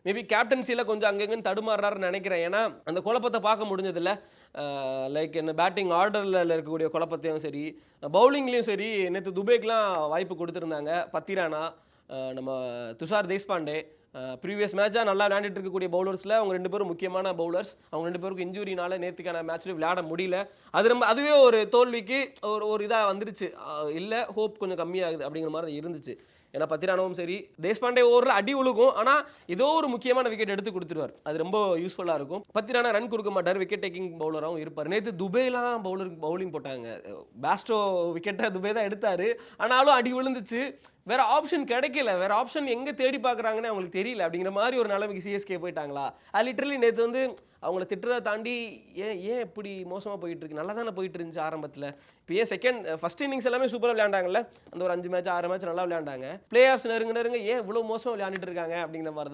Maybe கேப்டன்சியில் கொஞ்சம் அங்கங்கன்னு தடுமாறுறாருன்னு நினைக்கிறேன். ஏன்னா அந்த குழப்பத்தை பார்க்க முடிஞ்சதில்ல. லைக் என்ன பேட்டிங் ஆர்டரில் இருக்கக்கூடிய குழப்பத்தையும் சரி, பவுலிங்லேயும் சரி, நேற்று துபேக்கெலாம் வாய்ப்பு கொடுத்துருந்தாங்க. பத்திரானா, நம்ம துஷார் தேஷ்பாண்டே, ப்ரீவியஸ் மேட்சாக நல்லா விளையாண்டுட்டு இருக்கக்கூடிய பவுலர்ஸில் அவங்க 2 பேரும் முக்கியமான பவுலர்ஸ். அவங்க 2 பேருக்கும் இன்ஜூரினால நேற்றுக்கான மேட்ச்லேயும் விளையாட முடியல. அதுவே ஒரு தோல்விக்கு ஒரு இதாக வந்துருச்சு. இல்லை, ஹோப் கொஞ்சம் கம்மியாகுது அப்படிங்கிற மாதிரி இருந்துச்சு. ஏன்னா பத்திரானாவும் சரி, தேஷ்பாண்டே ஓவரில் அடி உழுகும். ஆனால் ஏதோ ஒரு முக்கியமான விக்கெட் எடுத்து கொடுத்துருவார். அது ரொம்ப யூஸ்ஃபுல்லாக இருக்கும். பத்திரானா ரன் கொடுக்க மாட்டார், விக்கெட் டேக்கிங் பவுலராகவும் இருப்பார். நேற்று துபேலாம் பவுலிங் போட்டாங்க. பேஸ்டோ விக்கெட்டை துபே தான் எடுத்தார். ஆனாலும் அடி விழுந்துச்சு. வேற ஆப்ஷன் கிடைக்கல. வேற ஆப்ஷன் எங்கே தேடி பார்க்குறாங்கன்னு அவங்களுக்கு தெரியல. அப்படிங்கிற மாதிரி ஒரு நிலைமைக்கு சிஎஸ்கே போயிட்டாங்களா. அது லிட்டரலி நேற்று வந்து அவங்கள திட்டுறதை தாண்டி ஏன் இப்படி மோசமாக போயிட்டு இருக்கு? நல்லா தானே போயிட்டு இருந்துச்சு ஆரம்பத்தில். இப்போ ஃபர்ஸ்ட் இன்னிங்ஸ் எல்லாமே சூப்பராக விளையாண்டாங்கல்ல. அந்த ஒரு 5 மேட்ச் 6 மேட்ச் நல்லா விளையாண்டாங்க. பிளே ஆஃப்ஸ் நெருங்க ஏன் இவ்வளோ மோசமாக விளையாண்டுட்டு இருக்காங்க அப்படிங்கிற மாதிரி தான்